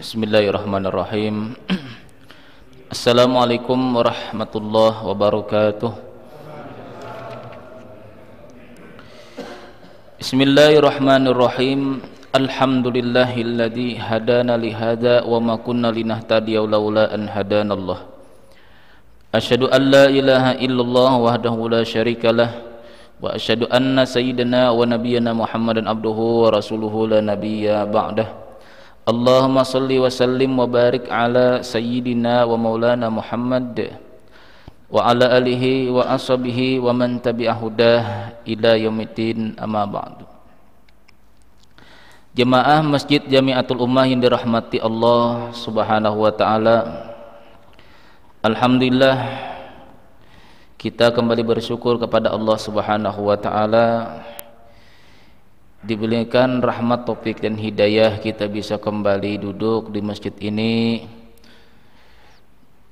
Bismillahirrahmanirrahim. Assalamualaikum warahmatullahi wabarakatuh. Bismillahirrahmanirrahim. Alhamdulillahilladzi hadana lihada wa ma kunna linahtadiya laula an hadanallah. Asyhadu an la ilaha illallah wahdahu la syarikalah wa asyhadu anna sayyidana wa nabiyyana Muhammadan abduhu wa rasuluhu la nabiyya ba'dah. Allahumma salli wa sallim wa barik ala sayyidina wa maulana Muhammad wa ala alihi wa ashabihi wa man tabi'ahudah ila yaumiddin, amma ba'du. Jemaah Masjid Jamiatul Ummah yang dirahmati Allah Subhanahu wa taala, alhamdulillah kita kembali bersyukur kepada Allah Subhanahu wa taala, diberikan rahmat, taufik dan hidayah kita bisa kembali duduk di masjid ini,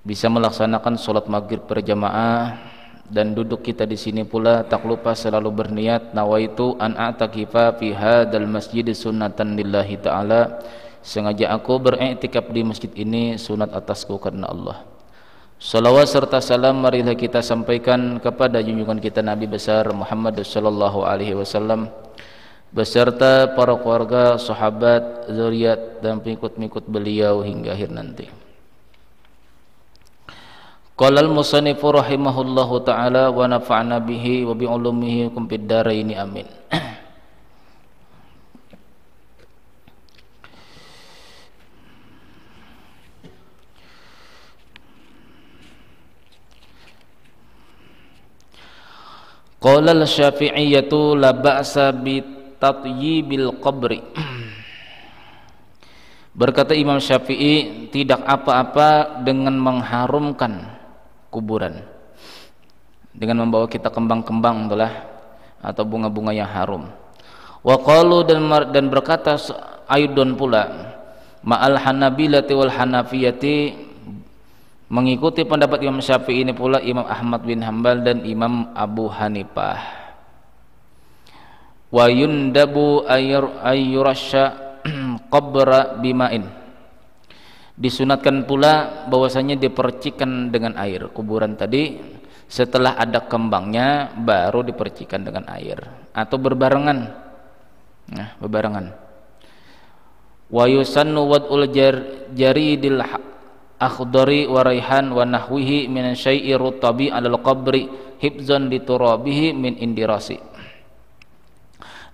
bisa melaksanakan sholat maghrib berjamaah, dan duduk kita di sini pula tak lupa selalu berniat nawaitu an a'takifa fi hadzal masjid sunnatan lillahi ta'ala, sengaja aku beriktikaf di masjid ini sunat atasku karena Allah. Salawat serta salam marilah kita sampaikan kepada junjungan kita Nabi besar Muhammad sallallahu alaihi wasallam beserta para keluarga, sahabat, zuriat dan pengikut-pengikut beliau hingga akhir nanti. Qala al-musannifu rahimahullahu taala wa nafa'na bihi wa bi ulumihi kum fid dharain amin. Qala al-Syafi'iyyatu la ba'sa bi tatyibil qabri. Berkata Imam Syafi'i, tidak apa-apa dengan mengharumkan kuburan, dengan membawa kita kembang-kembang itulah atau bunga-bunga yang harum. Wa qalu, dan berkata aidon pula ma'al hanabilati wal hanafiyati, mengikuti pendapat Imam Syafi'i ini pula Imam Ahmad bin Hanbal dan Imam Abu Hanifah. Wa yundabu ayyurasya qabra bima'in, disunatkan pula bahwasanya dipercikan dengan air kuburan tadi, setelah ada kembangnya baru dipercikan dengan air atau berbarengan. Nah, berbarengan. Wa yusannu wad'ul jaridil akhdari wa raihan wa nahwihi min syai'i rutabi 'alal qabri hifzan liturabihi min indirasi.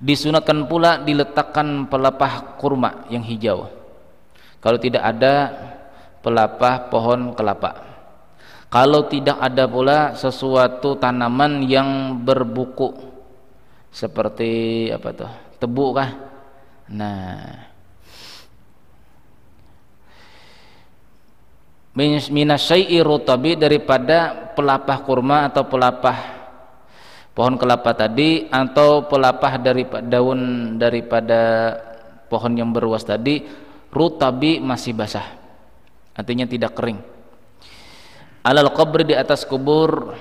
Disunatkan pula diletakkan pelepah kurma yang hijau kalau tidak ada pelepah pohon kelapa. Kalau tidak ada pula sesuatu tanaman yang berbuku seperti apa tuh, tebu kah? Nah, minasyai'i rutabi, daripada pelepah kurma atau pelepah pohon kelapa tadi, atau pelepah dari daun daripada pohon yang berluas tadi, rutabi masih basah, artinya tidak kering, alal qabri, di atas kubur,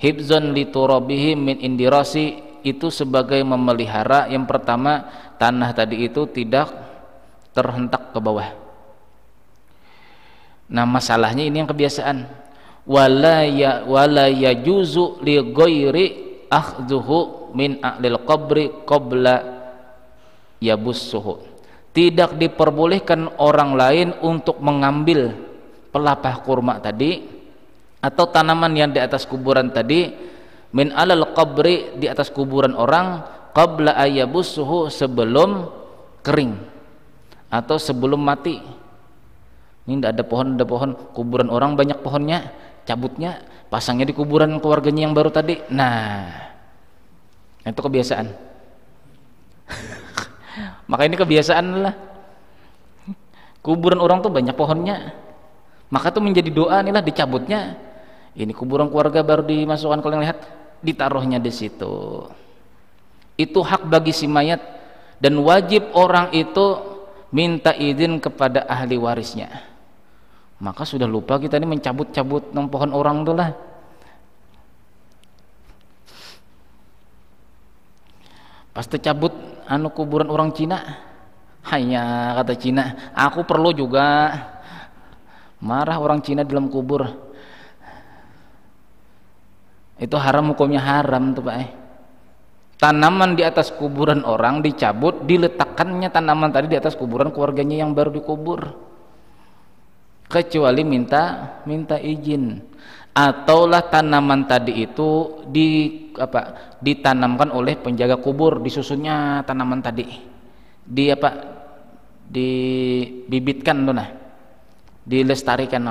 hibzan liturabihi min indirasi, itu sebagai memelihara yang pertama tanah tadi itu tidak terhentak ke bawah. Nah, masalahnya ini yang kebiasaan, wala yajuzu li ghairi akhdhuhu min a'lil qabri qabla yabussuhu, tidak diperbolehkan orang lain untuk mengambil pelepah kurma tadi atau tanaman yang di atas kuburan tadi, min alal qabri, di atas kuburan orang, qabla ayabussuhu, sebelum kering atau sebelum mati. Ini tidak ada pohon, kuburan orang banyak pohonnya, cabutnya pasangnya di kuburan keluarganya yang baru tadi. Nah, itu kebiasaan. Maka ini kebiasaan lah, kuburan orang tuh banyak pohonnya, maka tuh menjadi doa nih lah dicabutnya. Ini kuburan keluarga baru dimasukkan, kalau lihat ditaruhnya di situ. Itu hak bagi si mayat, dan wajib orang itu minta izin kepada ahli warisnya. Maka sudah lupa kita ini mencabut-cabut pohon orang tuh lah. Pas tercabut kuburan orang Cina, Hanya kata Cina, aku perlu juga. Marah orang Cina di dalam kubur. Itu haram, hukumnya haram tuh Pak. Tanaman di atas kuburan orang dicabut, diletakkannya tanaman tadi di atas kuburan keluarganya yang baru dikubur, kecuali minta izin. Ataulah tanaman tadi itu ditanamkan oleh penjaga kubur, disusunnya tanaman tadi, dibibitkan tuh, nah dilestarikan,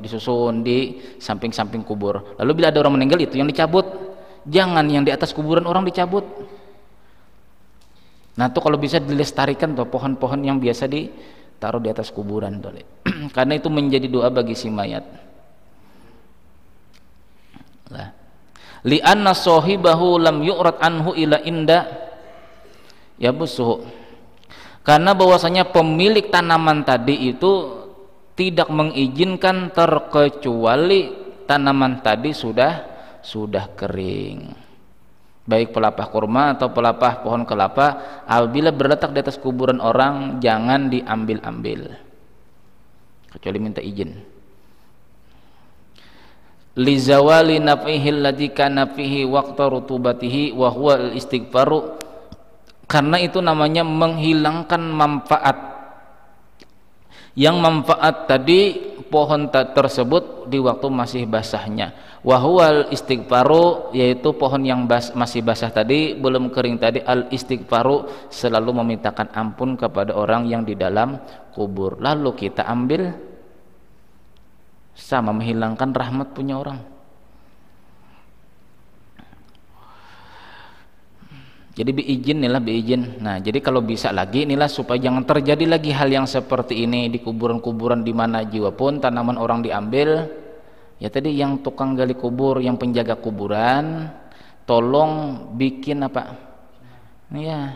disusun di samping-samping kubur. Lalu bila ada orang meninggal, itu yang dicabut, jangan yang di atas kuburan orang dicabut. Nah tuh kalau bisa dilestarikan tuh pohon-pohon yang biasa ditaruh di atas kuburan tuh. Karena itu menjadi doa bagi si mayat. Li'anna sahibahu lam yu'rad anhu ila inda yabussuhu, karena bahwasanya pemilik tanaman tadi itu tidak mengizinkan terkecuali tanaman tadi sudah kering, baik pelepah kurma atau pelepah pohon kelapa. Apabila berletak di atas kuburan orang, jangan diambil-ambil kecuali minta izin. Li zawali naf'ihi alladzi kana fihi waqta rutubatihi wa huwa al-istighfaru, karena itu namanya menghilangkan manfaat. Yang manfaat tadi pohon tersebut di waktu masih basahnya. Wa huwal istighfaru, yaitu pohon yang masih basah tadi, belum kering tadi. Al istighfaru, selalu memintakan ampun kepada orang yang di dalam kubur. Lalu kita ambil, sama menghilangkan rahmat punya orang. Jadi biizin inilah biizin. Nah, jadi kalau bisa lagi inilah supaya jangan terjadi lagi hal yang seperti ini di kuburan-kuburan di mana jiwa pun tanaman orang diambil. Ya tadi yang tukang gali kubur, yang penjaga kuburan, tolong bikin ya,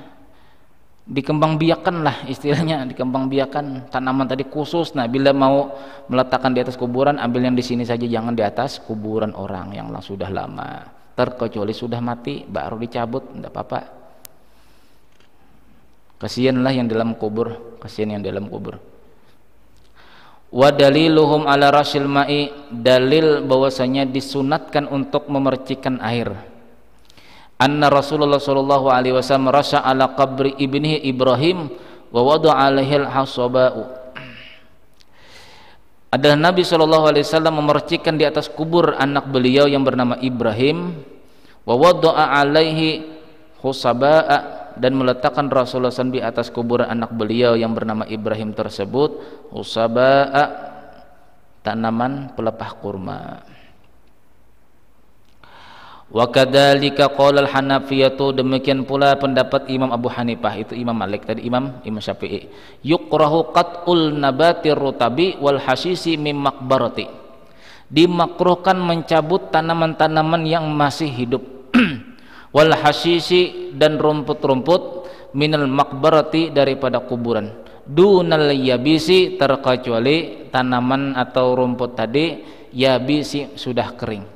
dikembangbiakan lah istilahnya, dikembangbiakan tanaman tadi khusus. Nah, bila mau meletakkan di atas kuburan, ambil yang di sini saja, jangan di atas kuburan orang yang sudah lama. Terkecuali sudah mati baru dicabut, tidak apa-apa. Kasihanlah yang dalam kubur, kasihan yang dalam kubur. Wa daliluhum ala rasyil ma'i, dalil bahwasanya disunatkan untuk memercikan air. Anna Rasulullah sallallahu alaihi wasallam rasya ala qabri ibnihi Ibrahim wa wada'a alaihi al-hasaba'u. Adalah Nabi SAW memercikan di atas kubur anak beliau yang bernama Ibrahim, wa wada'a alaihi husaba'a, dan meletakkan Rasulullah SAW di atas kuburan anak beliau yang bernama Ibrahim tersebut husaba'a, tanaman pelepah kurma. Wa kadzalika qala al-Hanafiyatu, demikian pula pendapat Imam Abu Hanifah, itu Imam Malik tadi, Imam Syafi'i. Yukrahu qat'ul nabatir rutabi wal hasisi mim maqbarati, dimakruhkan mencabut tanaman-tanaman yang masih hidup wal hasisi, dan rumput-rumput minal maqbarati, daripada kuburan. Dunal yabisi, terkecuali tanaman atau rumput tadi yabisi, sudah kering.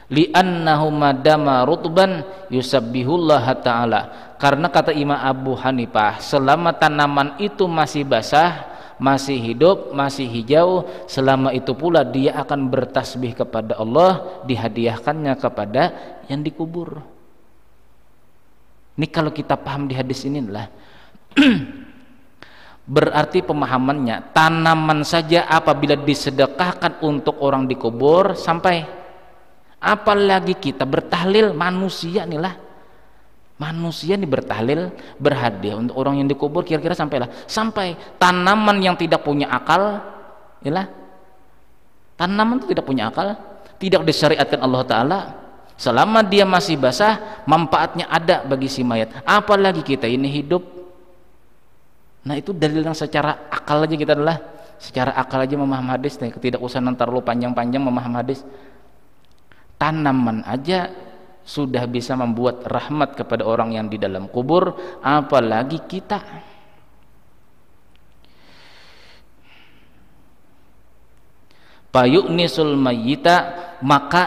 Li'annahu madama rutban yusabbihullah ta'ala, karena kata Imam Abu Hanifah, selama tanaman itu masih basah, masih hidup, masih hijau, selama itu pula dia akan bertasbih kepada Allah, dihadiahkannya kepada yang dikubur. Ini kalau kita paham di hadis ini adalah berarti pemahamannya, tanaman saja apabila disedekahkan untuk orang dikubur sampai, apalagi kita bertahlil, manusia inilah, manusia ini bertahlil, berhadiah untuk orang yang dikubur, kira-kira sampai tanaman yang tidak punya akal, inilah tanaman itu tidak punya akal, tidak disyariatkan Allah Ta'ala, selama dia masih basah manfaatnya ada bagi si mayat, apalagi kita ini hidup. Nah itu dalil yang secara akal aja, kita adalah secara akal aja memaham hadis nih, tidak usah terlalu panjang-panjang memaham hadis. Tanaman aja sudah bisa membuat rahmat kepada orang yang di dalam kubur, apalagi kita. Payu'nisul mayyita, maka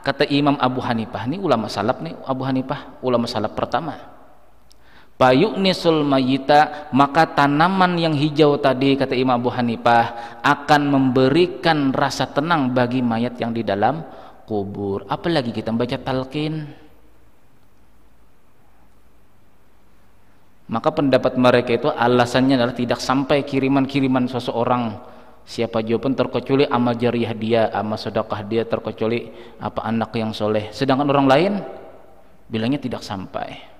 kata Imam Abu Hanifah, ini ulama salaf nih, Abu Hanifah ulama salaf pertama. Payunisul mayita, maka tanaman yang hijau tadi kata Imam Abu Hanifah akan memberikan rasa tenang bagi mayat yang di dalam kubur. Apalagi kita baca talqin. Maka pendapat mereka itu alasannya adalah tidak sampai kiriman-kiriman seseorang siapa jua pun terkecuali amal jariah dia, amal sedekah dia, terkecuali apa anak yang soleh. Sedangkan orang lain bilangnya tidak sampai.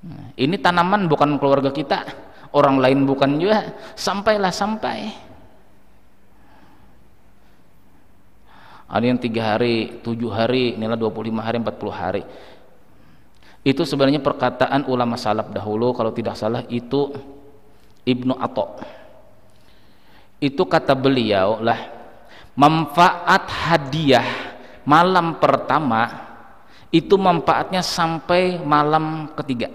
Nah, ini tanaman bukan keluarga kita, orang lain bukan juga, sampailah sampai. Ada yang 3 hari, 7 hari, inilah 25 hari, 40 hari. Itu sebenarnya perkataan ulama salaf dahulu, kalau tidak salah itu Ibnu Atha. Itu kata beliau lah, manfaat hadiah malam pertama itu manfaatnya sampai malam ketiga.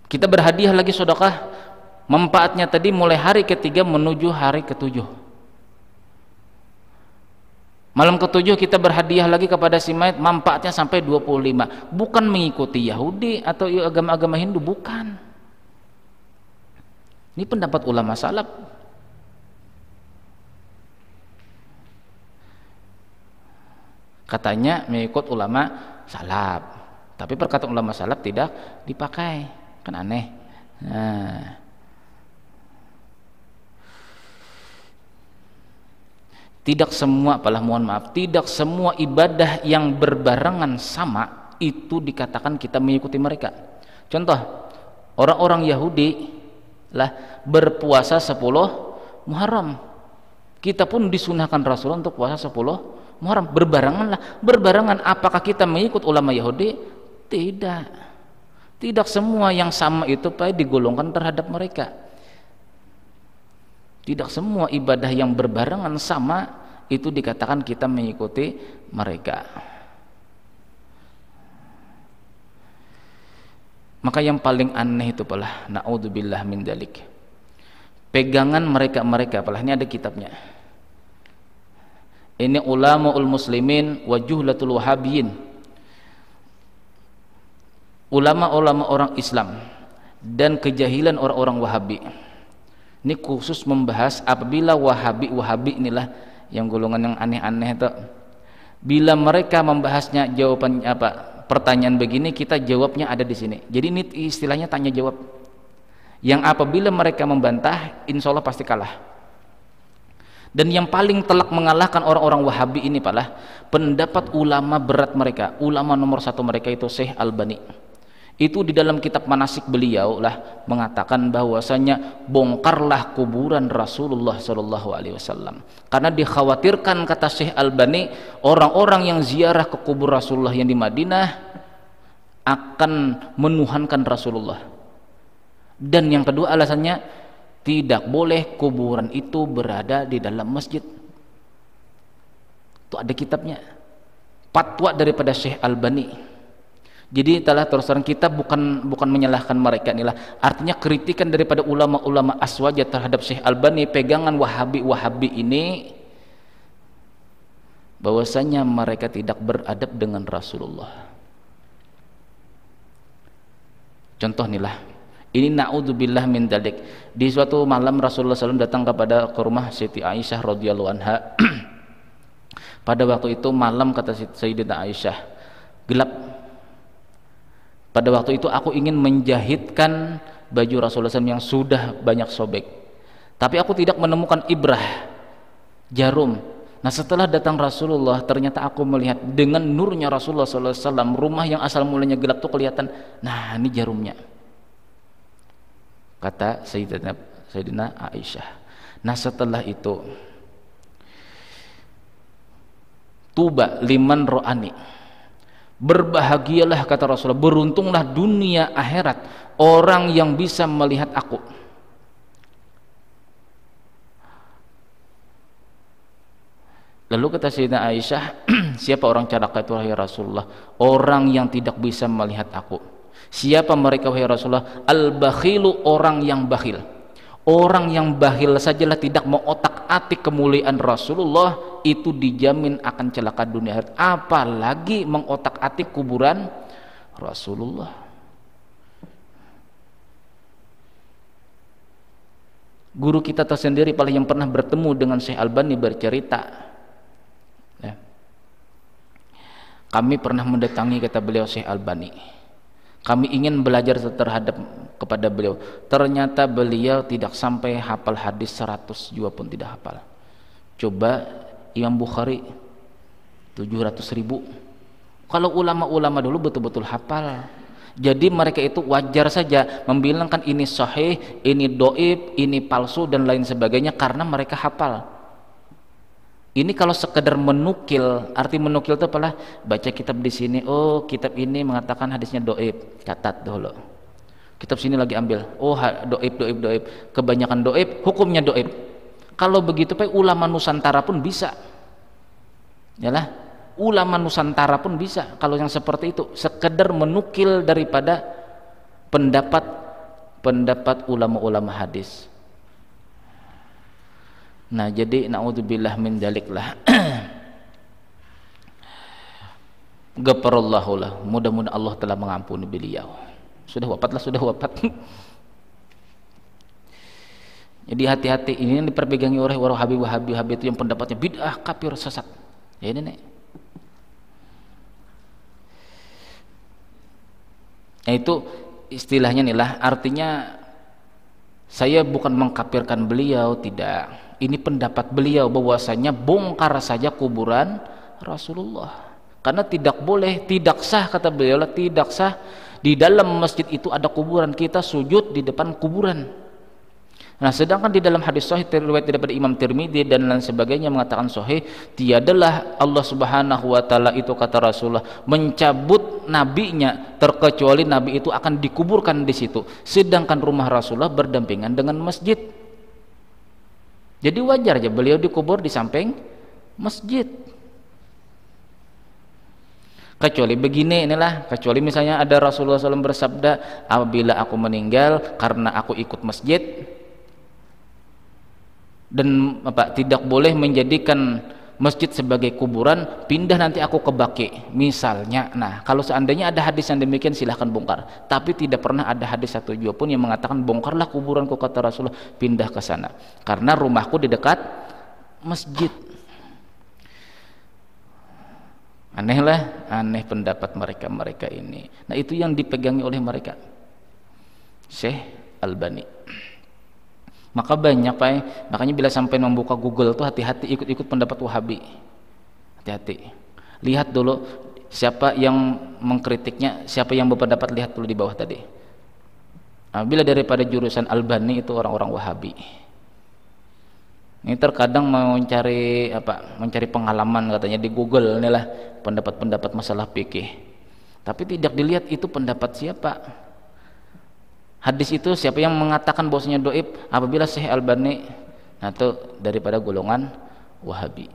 Kita berhadiah lagi sedekah, manfaatnya tadi mulai hari ketiga menuju hari ketujuh. Malam ketujuh kita berhadiah lagi kepada si mayat, manfaatnya sampai 25. Bukan mengikuti Yahudi atau agama-agama Hindu, bukan. Ini pendapat ulama salaf. Katanya mengikut ulama salaf, tapi perkataan ulama salaf tidak dipakai, kan aneh. Nah, tidak semua, mohon maaf, tidak semua ibadah yang berbarengan sama itu dikatakan kita mengikuti mereka. Contoh, orang-orang Yahudi lah berpuasa 10 Muharram. Kita pun disunahkan Rasulullah untuk puasa 10 Muharram. Berbarengan. Apakah kita mengikut ulama Yahudi? Tidak semua yang sama itu digolongkan terhadap mereka. Tidak semua ibadah yang berbarengan sama itu dikatakan kita mengikuti mereka. Maka yang paling aneh itu naudzubillah min dzalik, pegangan mereka ini ada kitabnya. Ini ulamaul muslimin wa juhlatul wahabiyin, ulama-ulama orang Islam dan kejahilan orang-orang Wahabi. Ini khusus membahas apabila Wahabi inilah yang golongan yang aneh-aneh itu, bila mereka membahasnya jawabannya apa, pertanyaan begini kita jawabnya ada di sini. Jadi ini istilahnya tanya jawab, yang apabila mereka membantah insya Allah pasti kalah. Dan yang paling telak mengalahkan orang-orang Wahabi ini pendapat ulama berat mereka, ulama nomor 1 mereka itu Syekh Albani. Itu di dalam kitab manasik beliau mengatakan bahwasanya bongkarlah kuburan Rasulullah SAW, karena dikhawatirkan, kata Syekh Albani, orang-orang yang ziarah ke kubur Rasulullah yang di Madinah akan menuhankan Rasulullah. Dan yang kedua alasannya, tidak boleh kuburan itu berada di dalam masjid. Itu ada kitabnya, fatwa daripada Syekh Albani. Jadi terus terang kita bukan menyalahkan mereka inilah, artinya kritikan daripada ulama-ulama aswaja terhadap Syekh Albani, pegangan Wahabi ini, bahwasanya mereka tidak beradab dengan Rasulullah. Contoh ini naudzubillah min dzalik. Di suatu malam Rasulullah SAW datang ke rumah Siti Aisyah radhiyallahu anha. Pada waktu itu malam, kata Sayyidatina Aisyah, gelap. Pada waktu itu aku ingin menjahitkan baju Rasulullah SAW yang sudah banyak sobek, tapi aku tidak menemukan ibrah, jarum. Nah, setelah datang Rasulullah, ternyata aku melihat dengan nurnya Rasulullah SAW, rumah yang asal mulanya gelap tuh kelihatan. Nah, ini jarumnya, kata Sayyidatina Aisyah. Nah, setelah itu, tuba liman ro'ani, berbahagialah, kata Rasulullah, beruntunglah dunia akhirat orang yang bisa melihat aku. Lalu kata Sayyidatina Aisyah, siapa orang celaka itu wahai Rasulullah? Orang yang tidak bisa melihat aku. Siapa mereka wahai Rasulullah? Al-bakhilu, orang yang bakhil. Orang yang bakhil sajalah tidak mau otak-atik kemuliaan Rasulullah, itu dijamin akan celaka dunia akhirat, apalagi mengotak-atik kuburan Rasulullah. Guru kita tersendiri paling yang pernah bertemu dengan Syekh Albani bercerita, ya, kami pernah mendatangi, kata beliau, Syekh Albani, kami ingin belajar terhadap kepada beliau, ternyata beliau tidak sampai hafal hadis 100 juga pun tidak hafal. Coba Imam Bukhari 700.000, kalau ulama-ulama dulu betul-betul hafal. Jadi mereka itu wajar saja membilangkan ini sahih, ini doib, ini palsu dan lain sebagainya karena mereka hafal. Ini kalau sekedar menukil, arti menukil itu apalah, baca kitab di sini, oh kitab ini mengatakan hadisnya doib, catat dulu. Kitab sini lagi ambil, oh doib, kebanyakan doib, hukumnya doib. Kalau begitu Pak, ulama Nusantara pun bisa, yalah. Ulama Nusantara pun bisa kalau yang seperti itu, sekedar menukil daripada pendapat ulama-ulama hadis. Nah, jadi naudzubillah min dzalik lah. Ghafarallahu lah. Mudah-mudahan Allah telah mengampuni beliau. Sudah wafat. Jadi hati-hati, ini yang diperpegangi oleh Wahabi itu yang pendapatnya bid'ah, kafir, sesat. Ya ini nih. Nah, itu istilahnya nih lah, artinya saya bukan mengkafirkan beliau, tidak. Ini pendapat beliau bahwasanya bongkar saja kuburan Rasulullah. Karena tidak boleh, tidak sah, kata beliau, tidak sah di dalam masjid itu ada kuburan, kita sujud di depan kuburan. Nah, sedangkan di dalam hadis sahih riwayat daripada Imam Tirmidzi dan lain sebagainya mengatakan sahih, tiadalah Allah Subhanahu wa taala itu, kata Rasulullah, mencabut nabinya terkecuali nabi itu akan dikuburkan di situ. Sedangkan rumah Rasulullah berdampingan dengan masjid. Jadi wajar aja beliau dikubur di samping masjid. Kecuali begini, inilah, kecuali misalnya ada Rasulullah SAW bersabda, apabila aku meninggal karena aku ikut masjid, dan tidak boleh menjadikan masjid sebagai kuburan, pindah nanti aku ke Baqi misalnya. Nah, kalau seandainya ada hadis yang demikian silahkan bongkar, tapi tidak pernah ada hadis satu jua pun yang mengatakan bongkarlah kuburanku, kata Rasulullah, pindah ke sana karena rumahku di dekat masjid. Aneh pendapat mereka ini. Nah, itu yang dipegangi oleh mereka, Syekh Albani. Maka banyak Pak, makanya bila sampai membuka Google tuh hati-hati ikut-ikut pendapat Wahabi. Hati-hati. Lihat dulu siapa yang mengkritiknya, siapa yang berpendapat, lihat dulu di bawah tadi. Nah, bila daripada jurusan Albani itu orang-orang Wahabi. Ini terkadang mau mencari pengalaman katanya di Google, inilah pendapat-pendapat masalah fikih. Tapi tidak dilihat itu pendapat siapa. Hadis itu siapa yang mengatakan bahwasanya doib, apabila Syekh Albani, nah itu daripada golongan Wahabi.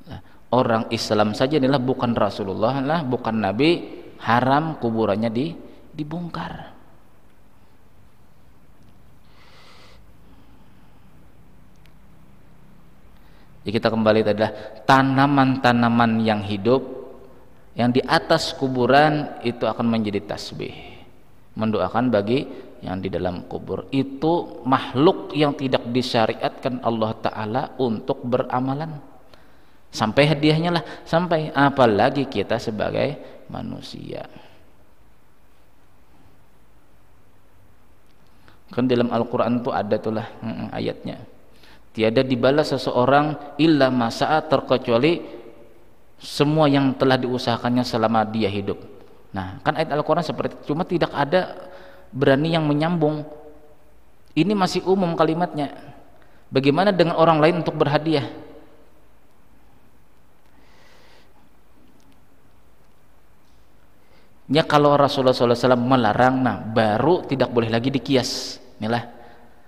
Nah, orang Islam saja inilah bukan Rasulullah lah, bukan Nabi, haram kuburannya dibongkar. Jadi kita kembali tadi adalah tanaman-tanaman yang hidup yang di atas kuburan itu akan menjadi tasbih, mendoakan bagi yang di dalam kubur. Itu makhluk yang tidak disyariatkan Allah Ta'ala untuk beramalan. Sampai hadiahnya lah, sampai apalagi kita sebagai manusia. Kan dalam Al-Quran itu ada tuh lah ayatnya, tiada dibalas seseorang illa masa'a, terkecuali semua yang telah diusahakannya selama dia hidup. Nah, kan ayat Al-Quran seperti itu, cuma tidak ada berani yang menyambung. Ini masih umum kalimatnya. Bagaimana dengan orang lain untuk berhadiah? Ya, kalau Rasulullah SAW melarang, nah baru tidak boleh lagi dikias. Inilah,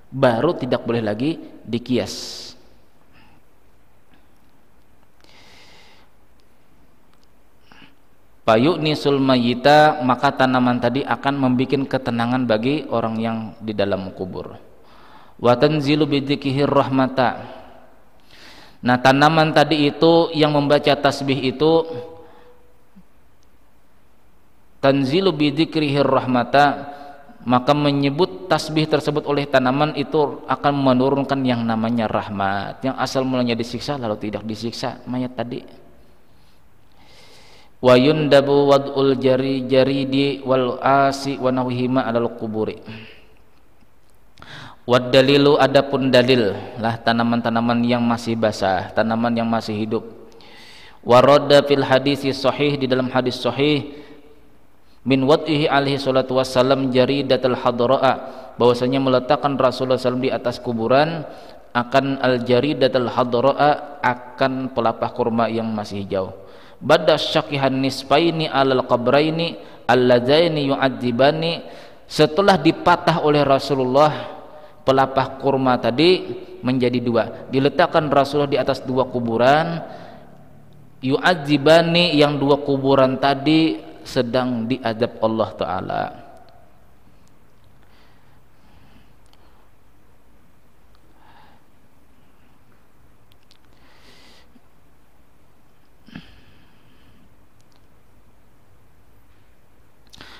baru tidak boleh lagi dikias. Fayu'nisul mayyita, maka tanaman tadi akan membuat ketenangan bagi orang yang di dalam kubur. Wa tanzilu bidzikrir rahmata. Nah, tanaman tadi itu yang membaca tasbih itu tanzilu bidzikrihir rahmata, maka menyebut tasbih tersebut oleh tanaman itu akan menurunkan yang namanya rahmat, yang asal mulanya disiksa lalu tidak disiksa mayat tadi. Wa yundabu wad'ul jaridi wal asi wa nahwihima alal quburi. Wad dalilu, adapun dalil lah tanaman-tanaman yang masih basah, tanaman yang masih hidup. Warada fil hadisi sahih, di dalam hadis sahih, min wad'ihi alaihi salatu wassalam jaridatul hadra'a, bahwasanya meletakkan Rasulullah SAW di atas kuburan akan al jaridatul hadra'a, akan pelapah kurma yang masih hijau. Bada syakihan nisfaini alal qabraini alladzaini yu'adzibani, setelah dipatah oleh Rasulullah pelapah kurma tadi menjadi dua, diletakkan Rasulullah di atas dua kuburan, yu'adzibani, yang dua kuburan tadi sedang diadab Allah Ta'ala.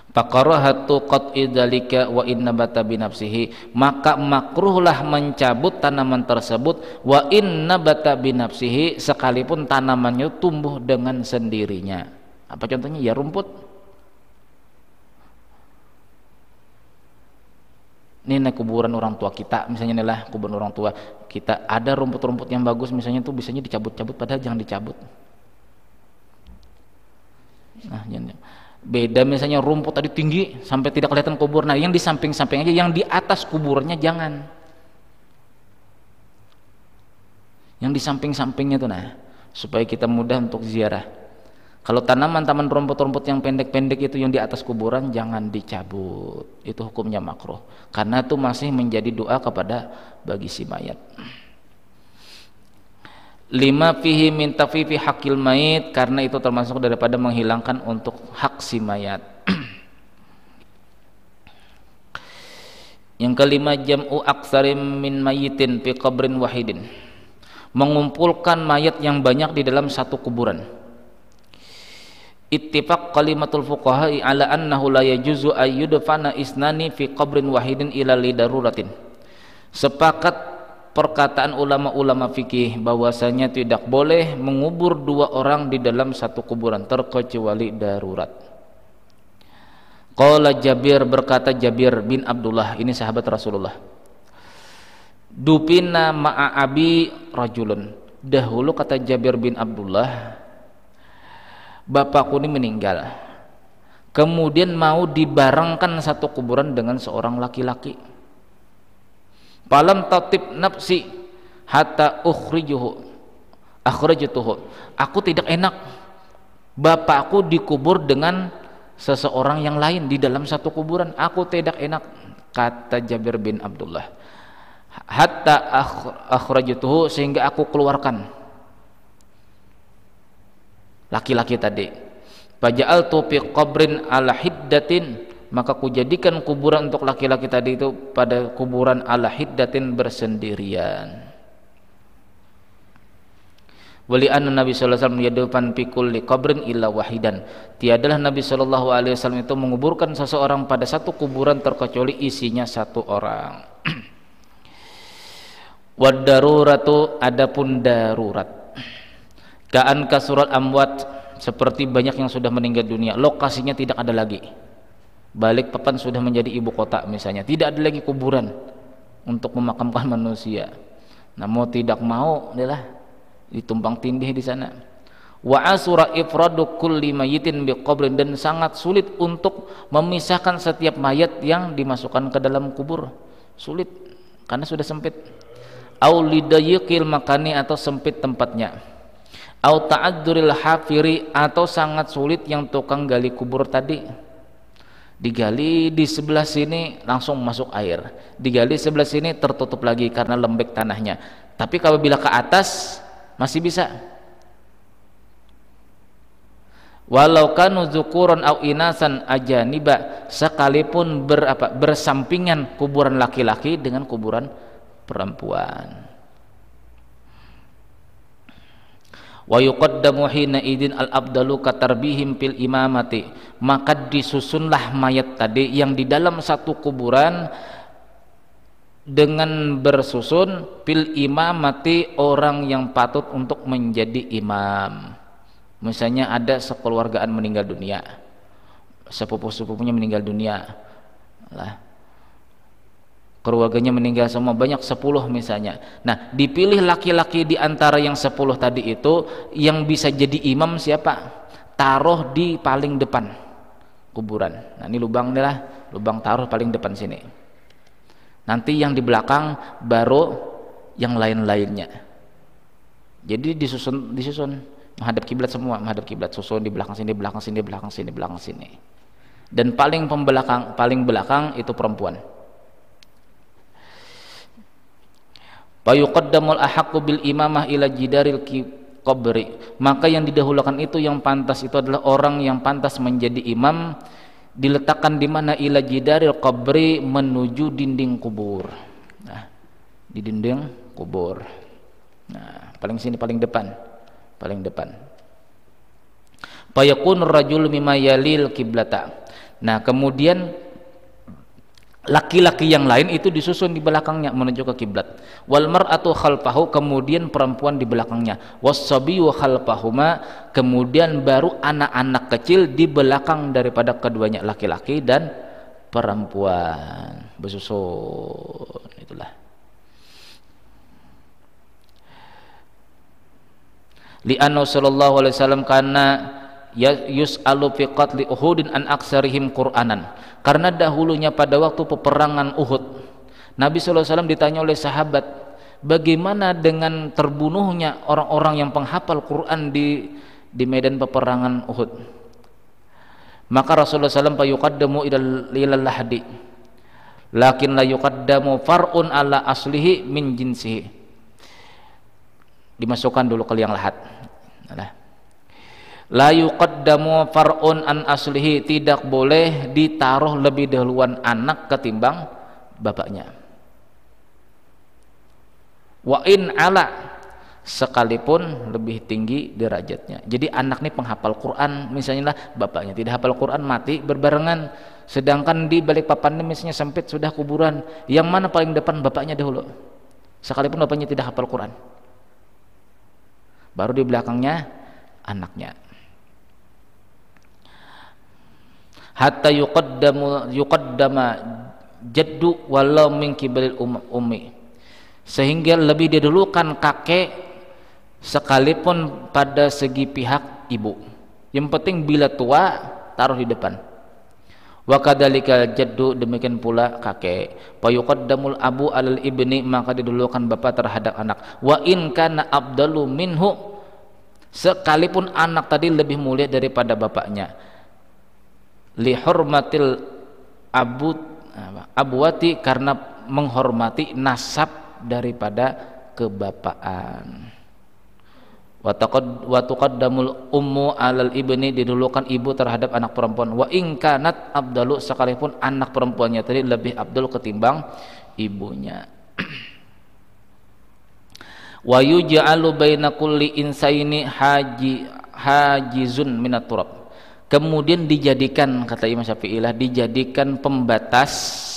Faqarahatu qat'i dzalika wa in nabata binafsihi, maka makruhlah mencabut tanaman tersebut, wa in nabata binafsihi, sekalipun tanamannya tumbuh dengan sendirinya. Apa contohnya? Ya rumput. Ini kuburan orang tua kita, misalnya inilah kuburan orang tua kita, ada rumput-rumput yang bagus misalnya tuh bisanya dicabut-cabut, padahal jangan dicabut. Nah, beda misalnya rumput tadi tinggi sampai tidak kelihatan kubur, nah yang di samping-samping aja, yang di atas kuburnya jangan. Yang di samping-sampingnya tuh, nah, supaya kita mudah untuk ziarah. Kalau tanaman-tanaman rumput-rumput yang pendek-pendek itu yang di atas kuburan jangan dicabut, itu hukumnya makruh, karena itu masih menjadi doa kepada bagi si mayat. Lima fihi min tafifi hakil mayit, karena itu termasuk daripada menghilangkan untuk hak si mayat. Yang kelima, jam'u aksarim min mayitin fi qabrin wahidin, mengumpulkan mayat yang banyak di dalam satu kuburan. Ittifaq kalimatul fuqaha ala annahu la yajuzu ayyudfana isnani fi qabrin wahidin ila lidaruratin. Sepakat perkataan ulama-ulama fikih bahwasanya tidak boleh mengubur dua orang di dalam satu kuburan terkecuali darurat. Qala Jabir, berkata Jabir bin Abdullah, ini sahabat Rasulullah, dupina ma'a abi rajulun, dahulu kata Jabir bin Abdullah, bapakku ini meninggal, kemudian mau dibarengkan satu kuburan dengan seorang laki-laki. Falam tatib nafsi hatta akhrajtuhu, aku tidak enak bapakku dikubur dengan seseorang yang lain di dalam satu kuburan, aku tidak enak, kata Jabir bin Abdullah, hatta akhrajtuhu, sehingga aku keluarkan laki-laki tadi. Faja'altu fi qabrin ala hiddatin, maka kujadikan kuburan untuk laki-laki tadi itu pada kuburan ala hiddatin, bersendirian. Wali anna Nabi sallallahu alaihi wasallam yadufan fi kulli qabrin illa wahidan, tiadalah Nabi sallallahu alaihi wasallam itu menguburkan seseorang pada satu kuburan terkecuali isinya satu orang. Wad daruratu, adapun darurat, ka'an kasurat amwat, seperti banyak yang sudah meninggal dunia, lokasinya tidak ada lagi, Balikpapan sudah menjadi ibu kota misalnya, tidak ada lagi kuburan untuk memakamkan manusia, nah mau tidak mau adalah ditumpang tindih di sana. Wa asura ifradu kulli mayitin biqabrin, dan sangat sulit untuk memisahkan setiap mayat yang dimasukkan ke dalam kubur, sulit karena sudah sempit. Au lidayiqil makani, atau sempit tempatnya. Au ta'adzuril hafiri, atau sangat sulit yang tukang gali kubur tadi, digali di sebelah sini langsung masuk air, digali sebelah sini tertutup lagi karena lembek tanahnya, tapi kalau bila ke atas masih bisa. Walau kanu dzukuran au inasan ajaniba, sekalipun bersampingan kuburan laki-laki dengan kuburan perempuan. Wa yuqaddamu hina idin al abdalu katarbihim fil imamati, maka disusunlah mayat tadi yang di dalam satu kuburan dengan bersusun fil imamati, orang yang patut untuk menjadi imam. Misalnya ada sekeluargaan meninggal dunia, sepupu-sepupunya meninggal dunia lah, keluarganya meninggal semua, banyak 10 misalnya. Nah, dipilih laki-laki di antara yang 10 tadi itu yang bisa jadi imam siapa? Taruh di paling depan kuburan. Nah, ini lubang nih lah, lubang taruh paling depan sini. Nanti yang di belakang baru yang lain-lainnya. Jadi disusun menghadap kiblat semua, menghadap kiblat, susun di belakang sini, belakang sini, belakang sini, belakang sini. Dan paling belakang itu perempuan. Fayuqaddamul ahaqqu bil imamah ila jidaril qabri, maka yang didahulukan itu, yang pantas itu adalah orang yang pantas menjadi imam, diletakkan di mana? Ila jidaril qabri, menuju dinding kubur. Nah, di dinding kubur. Nah, paling sini, paling depan. Fayakun rajul mimma yalil kiblata. Nah, kemudian laki-laki yang lain itu disusun di belakangnya menuju ke kiblat. Wal mar'atu khalfahu, kemudian perempuan di belakangnya. Was-sabiyyu khalfahuma, kemudian baru anak-anak kecil di belakang daripada keduanya, laki-laki dan perempuan, bersusun. Itulah. Li'annahu sallallahu alaihi wasallam kana yus'alu fi qatli Uhudin an aksarihim Qur'anan, karena dahulunya pada waktu peperangan Uhud, Nabi sallallahu alaihi wasallam ditanya oleh sahabat, bagaimana dengan terbunuhnya orang-orang yang penghafal Quran di medan peperangan Uhud. Maka Rasulullah SAW yuqaddamu ilal lahdi, lakin la yuqaddamu far'un ala aslihi min jinsihi, dimasukkan dulu ke liang lahat. La yuqaddamu far'un an aslihi, tidak boleh ditaruh lebih dahuluan anak ketimbang bapaknya. Wa in ala, sekalipun lebih tinggi derajatnya. Jadi anak nih penghafal Quran, misalnya lah bapaknya tidak hafal Quran, mati berbarengan, sedangkan di balik papannya misalnya sempit, sudah kuburan, yang mana paling depan? Bapaknya dahulu, sekalipun bapaknya tidak hafal Quran, baru di belakangnya anaknya. Hatta yuqaddama jaddu walau min kibalil ummi, sehingga lebih didahulukan kakek sekalipun pada segi pihak ibu. Yang penting bila tua taruh di depan. Wa kadzalikal jaddu, demikian pula kakek. Fa yuqaddamul abu alal ibni, maka didahulukan bapak terhadap anak. Wa in kana afdalu minhu, sekalipun anak tadi lebih mulia daripada bapaknya. Li hurmatil abuwati, karena menghormati nasab daripada kebapaan. Wa tuqaddamul ummu alal ibni, didulukan ibu terhadap anak perempuan. Wa in kanat afdalu, sekalipun anak perempuannya tadi lebih abdul ketimbang ibunya. Wa yuj'alu baina kulli insaini hajizun minat turab, kemudian dijadikan, kata Imam Syafi'i lah, dijadikan pembatas.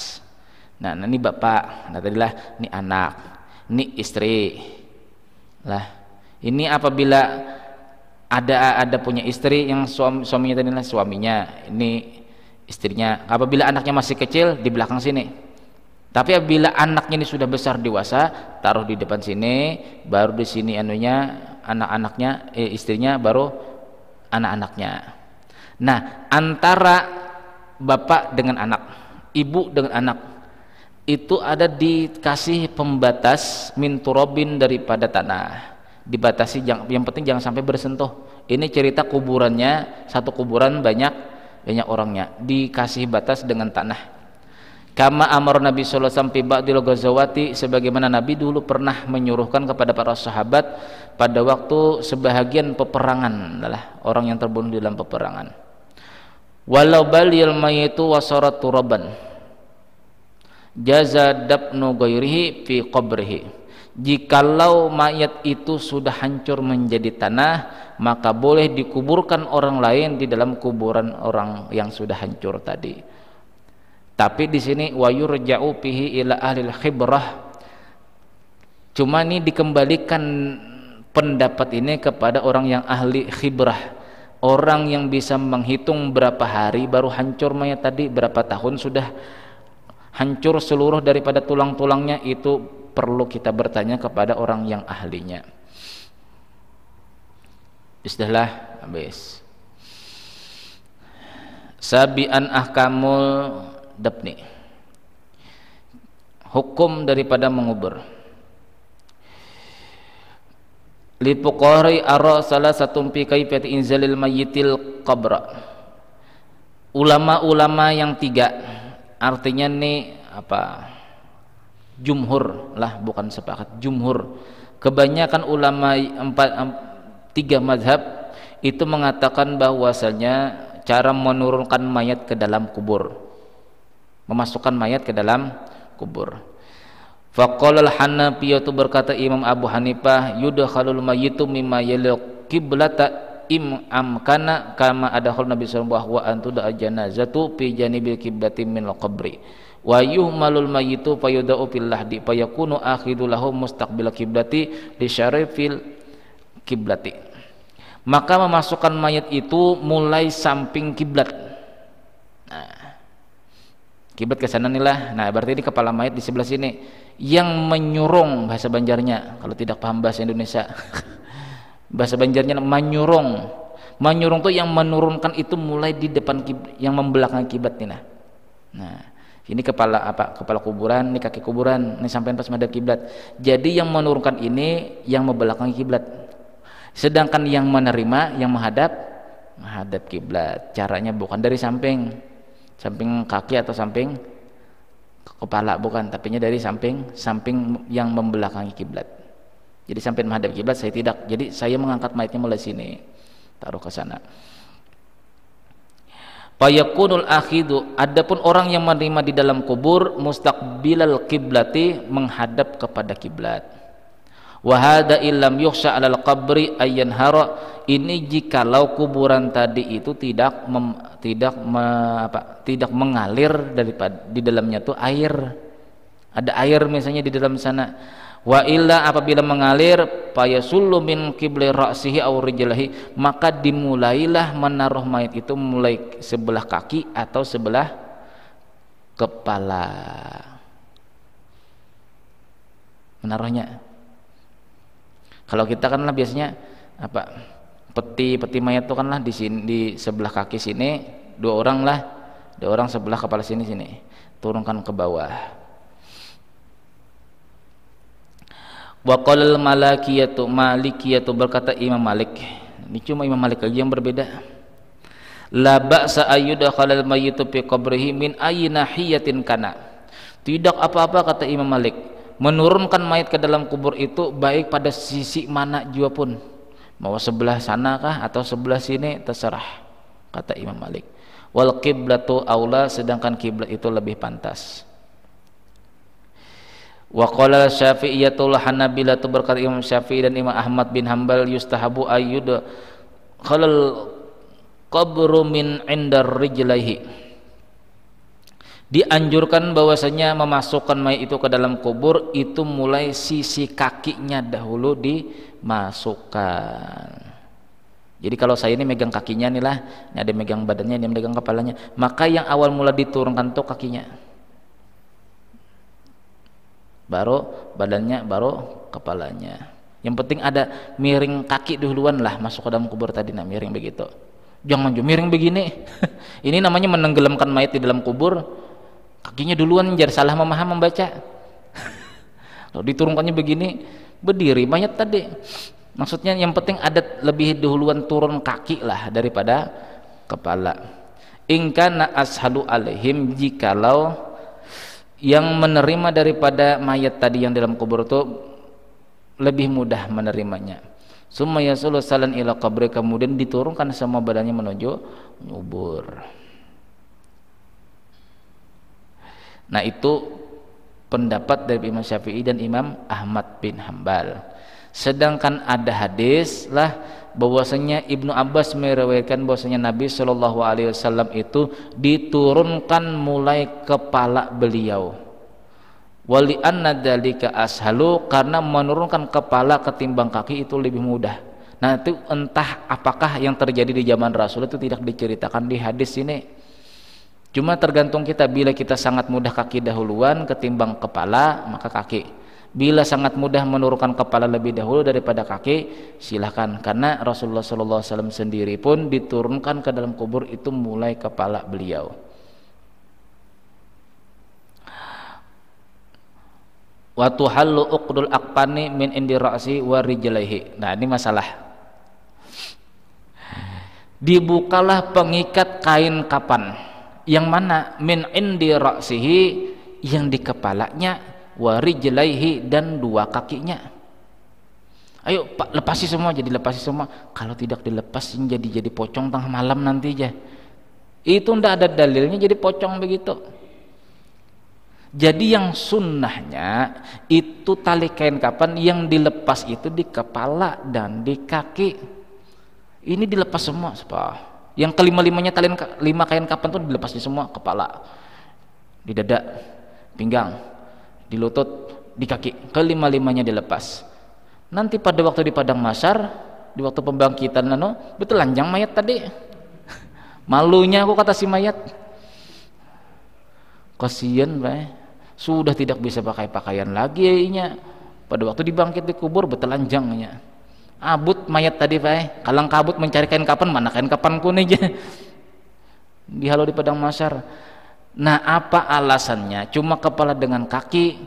Nah, ini bapak, nah tadilah ini anak, ini istri lah. Ini apabila ada punya istri, yang suaminya tadilah suaminya, ini istrinya. Apabila anaknya masih kecil, di belakang sini. Tapi apabila anaknya ini sudah besar dewasa, taruh di depan sini, baru di sini anunya anak-anaknya, istrinya, baru anak-anaknya. Nah, antara bapak dengan anak, ibu dengan anak, itu ada dikasih pembatas min turabin, daripada tanah. Dibatasi, yang penting jangan sampai bersentuh. Ini cerita kuburannya, satu kuburan banyak orangnya, dikasih batas dengan tanah. Kama amar Nabi sallallahu alaihi wasallam fi ba'dil ghazawati, sebagaimana Nabi dulu pernah menyuruhkan kepada para sahabat pada waktu sebahagian peperangan, adalah orang yang terbunuh di dalam peperangan. Walau balil mayitu wasarat turaban jaza dabnu ghairihi fi qabrihi, Jikalau mayat itu sudah hancur menjadi tanah, maka boleh dikuburkan orang lain di dalam kuburan orang yang sudah hancur tadi. Tapi di sini wa yurja'u fihi ila ahlil khibrah, cuma ini dikembalikan pendapat ini kepada orang yang ahli khibrah, orang yang bisa menghitung berapa hari baru hancur mayat tadi, berapa tahun sudah hancur seluruh daripada tulang-tulangnya. Itu perlu kita bertanya kepada orang yang ahlinya. Istihlah habis. Sabian ahkamul dafni, hukum daripada mengubur. Li fuqari ara salah satu fi kaifiyati inzalil mayyitil qabra. Ulama-ulama yang tiga, artinya nih apa? Jumhur lah, bukan sepakat, jumhur, kebanyakan ulama tiga mazhab itu mengatakan bahwasanya cara menurunkan mayat ke dalam kubur, memasukkan mayat ke dalam kubur. Faqala al-Hanafiyah, berkata Imam Abu Hanifah, yudkhalul mayyitu mimma yalil qiblata im amkana kama adkhal Nabi sallallahu alaihi wasallam wa antuda janazatu fi janibil qiblati min al-qabri wa yuhmalul mayyitu fayudau fil lahdi fayakunu akhidu lahu mustaqbil qiblati li syarifil qiblati. Maka memasukkan mayat itu mulai samping kiblat. Nah, kiblat ke sana inilah. Nah, berarti ini kepala mayat di sebelah sini. Yang menyurung, bahasa Banjarnya, kalau tidak paham bahasa Indonesia. Bahasa Banjarnya menyurung. Menyurung itu yang menurunkan itu mulai di depan kiblat, yang membelakangi kiblat nih. Nah, ini kepala apa? Kepala kuburan, ini kaki kuburan, ini sampai pas madhab kiblat. Jadi yang menurunkan ini yang membelakangi kiblat. Sedangkan yang menerima, yang menghadap kiblat. Caranya bukan dari samping kaki atau samping kepala, bukan, tapi dari samping yang membelakangi kiblat. Jadi sampai menghadap kiblat saya tidak. Jadi saya mengangkat mayatnya mulai sini, taruh ke sana. Fayakunul akhidu, adapun orang yang menerima di dalam kubur mustaqbilal kiblati, menghadap kepada kiblat. Wa hadza illam yukhsha 'alal qabri ayyan hara, ini jikalau kuburan tadi itu tidak mengalir daripada di dalamnya tuh air. Ada air misalnya di dalam sana. Wa illa, apabila mengalir, fayasullu min qibli ra'sihi aw rijlihi, maka dimulailah menaruh mayat itu mulai sebelah kaki atau sebelah kepala. Menaruhnya. Kalau kita kan lah biasanya apa? Peti mayat itu kan lah di sini, di sebelah kaki sini, dua orang sebelah kepala sini, turunkan ke bawah. Wa qalal malikiyatu, berkata Imam Malik, ini cuma Imam Malik lagi yang berbeda. La ba'sa ayyudkhalal mayyitu fi qabrihi min ayyi nahiyatin kana. Tidak apa-apa, kata Imam Malik, menurunkan mayat ke dalam kubur itu baik pada sisi mana jua pun, mau sebelah sana kah atau sebelah sini, terserah, kata Imam Malik. Wal qiblatu aula, sedangkan kiblat itu lebih pantas. Wa qala Syafi'iyatul Hanabilah, berkata Imam Syafi'i dan Imam Ahmad bin Hanbal, yustahabu ayyud khalal qabru min indar rijlaihi, dianjurkan bahwasanya memasukkan mayat itu ke dalam kubur itu mulai sisi kakinya dahulu dimasukkan. Jadi kalau saya ini megang kakinya nih lah, ini ada megang badannya, ini megang kepalanya, maka yang awal mula diturunkan tuh kakinya, baru badannya, baru kepalanya. Yang penting ada miring kaki duluan lah masuk ke dalam kubur tadi. Nah, miring begitu, jangan miring begini. Ini namanya menenggelamkan mayat di dalam kubur. Kakinya duluan, jar salah memaham membaca. Kalau diturunkannya begini, berdiri mayat tadi. Maksudnya yang penting ada lebih duluan turun kaki lah daripada kepala. In kana ashalu alaihim, jikalau yang menerima daripada mayat tadi yang dalam kubur itu lebih mudah menerimanya. Summa yasulu salan ila qabri, kemudian diturunkan semua badannya menuju kubur. Nah, itu pendapat dari Imam Syafi'i dan Imam Ahmad bin Hambal. Sedangkan ada hadis lah bahwasanya Ibnu Abbas meriwayatkan bahwasanya Nabi Shallallahu Alaihi Wasallam itu diturunkan mulai kepala beliau. Wali anna dzalika ashalu, karena menurunkan kepala ketimbang kaki itu lebih mudah. Nah itu entah apakah yang terjadi di zaman Rasul itu tidak diceritakan di hadis ini. Cuma tergantung kita, bila kita sangat mudah kaki dahuluan ketimbang kepala maka kaki. Bila sangat mudah menurunkan kepala lebih dahulu daripada kaki, silahkan, karena Rasulullah SAW sendiri pun diturunkan ke dalam kubur itu mulai kepala beliau. Wa tuhallu uqdul aqpani min indi ra'si wa rijlaihi. Nah ini masalah. Dibukalah pengikat kain kapan, yang mana min indi ra'sihi, yang di kepalanya, wa rijlaihi, dan dua kakinya. Ayo Pak, lepasi semua, jadi lepasi semua. Kalau tidak dilepasin jadi pocong tengah malam nanti aja. Itu ndak ada dalilnya jadi pocong begitu. Jadi yang sunnahnya itu tali kain kapan yang dilepas itu di kepala dan di kaki. Ini dilepas semua, yang kelima-limanya tali lima kain kapan tuh dilepasnya semua, kepala, di dada, pinggang, di lutut, di kaki, kelima-limanya dilepas. Nanti pada waktu di padang mahsyar, di waktu pembangkitan betul lanjang mayat tadi. Malunya aku kata si mayat. Kasihan sudah tidak bisa pakai pakaian lagi nya. Pada waktu dibangkit di kubur betelanjangnya. Abut mayat tadi kalang kabut mencari kain kapan, mana kain kapanku nih aja. Dihalau di padang mahsyar. Nah apa alasannya? Cuma kepala dengan kaki.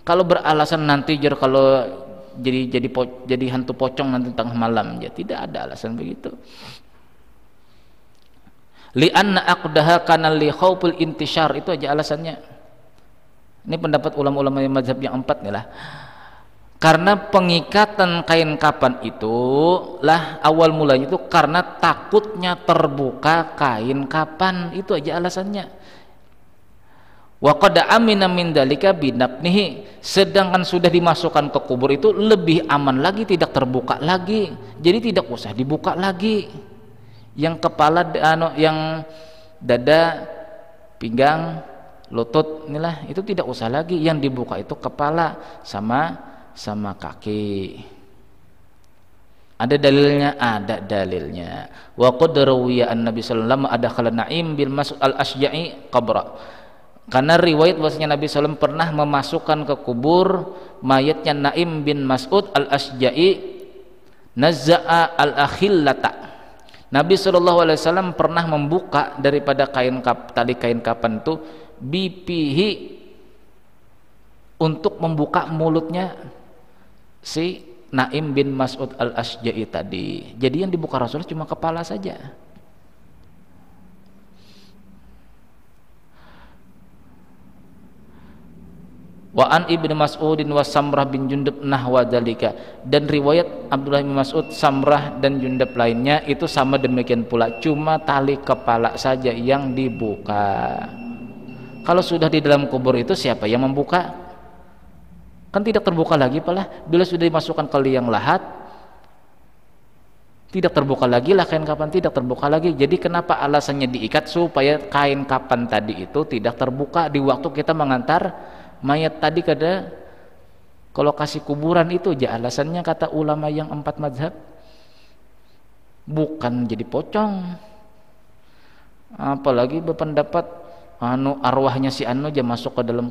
Kalau beralasan nanti kalau jadi hantu pocong nanti tengah malam, ya tidak ada alasan begitu. Li'anna aqdaha kana li khaufil intishar, itu aja alasannya. Ini pendapat ulama-ulama mazhab yang 4 nih lah. Karena pengikatan kain kapan itu lah awal mulanya itu karena takutnya terbuka kain kapan, itu aja alasannya. Wa qad amina min dzalika binabnihi, sedangkan sudah dimasukkan ke kubur itu lebih aman lagi, tidak terbuka lagi. Jadi tidak usah dibuka lagi. Yang kepala yang dada, pinggang, lutut inilah itu tidak usah lagi, yang dibuka itu kepala sama kaki. Ada dalilnya? Ada dalilnya. Wa qad rawiya an-nabi sallallahu alaihi wasallam adkhala Na'im bin Mas'ud al-Asja'i qabra. Karena riwayat bahwasanya Nabi SAW pernah memasukkan ke kubur mayatnya Na'im bin Mas'ud al-Asja'i, nazza'a al-akhillata. Nabi SAW pernah membuka daripada tali kain kapan itu bipihi, untuk membuka mulutnya si Na'im bin Mas'ud al-Asja'i tadi. Jadi yang dibuka Rasulullah cuma kepala saja. Wa an Ibnu Mas'udin wa Samrah bin Jundub nahwa dzalika, dan riwayat Abdullah bin Mas'ud, Samrah dan Jundub lainnya itu sama demikian pula, cuma tali kepala saja yang dibuka. Kalau sudah di dalam kubur itu siapa yang membuka? Kan tidak terbuka lagi pala. Bila sudah dimasukkan ke liang lahat, tidak terbuka lagi lah kain kapan, tidak terbuka lagi. Jadi kenapa alasannya diikat? Supaya kain kapan tadi itu tidak terbuka di waktu kita mengantar mayat tadi ke lokasi kuburan. itu aja alasannya kata ulama yang 4 mazhab, bukan jadi pocong. Apalagi berpendapat arwahnya si aja masuk ke dalam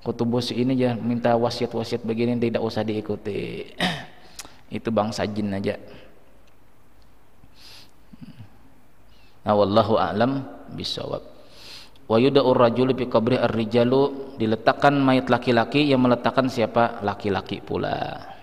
kutubuh si ini aja minta wasiat begini, tidak usah diikuti. Itu bangsa jin aja. Nah, wallahu a'lam bishawab. Wa yuda'ur rajulu fi qabri ar-rijalu, diletakkan mayat laki-laki, yang meletakkan siapa? Laki-laki pula.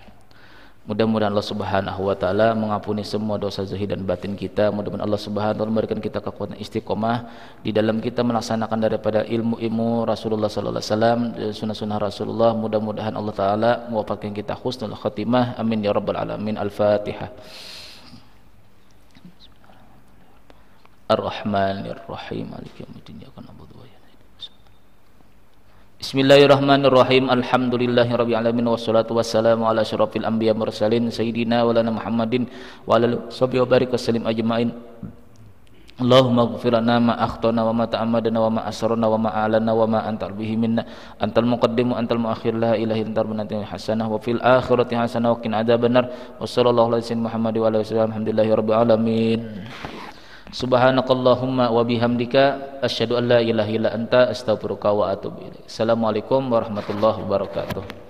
Mudah-mudahan Allah Subhanahu wa taala mengampuni semua dosa zahir dan batin kita. Mudah-mudahan Allah Subhanahu wa taala memberikan kita kekuatan istiqomah di dalam kita melaksanakan daripada ilmu-ilmu Rasulullah sallallahu alaihi wasallam, sunnah-sunnah Rasulullah. Mudah-mudahan Allah taala mewafatkan kita husnul khatimah. Amin ya rabbal alamin. Al-Fatihah. Ar-Rahmanir Rahim. Maliki yaumiddin. Bismillahirrahmanirrahim. Alhamdulillahirabbil alamin wassalatu wassalamu ala asyrofil anbiya mursalin sayyidina wa lana Muhammadin wa ala alihi wa barik wasallim ajmain. Allahumma ighfir lana ma akhtana wa ma ta'ammadna wa ma asrarna wa ma a'lana wa ma antal bihi minna antal muqaddimu antal muakhir la ilaha illa anta rabbana hasanah wa fil akhirati hasanah wa qina adzabannar wa sallallahu alaihi wasallam Muhammad wa alihi wasallam alhamdulillahirabbil alamin. Subhanakallahumma wa bihamdika asyhadu an la ilaha illa anta astaghfiruka wa atubu ilaik. Assalamualaikum warahmatullahi wabarakatuh.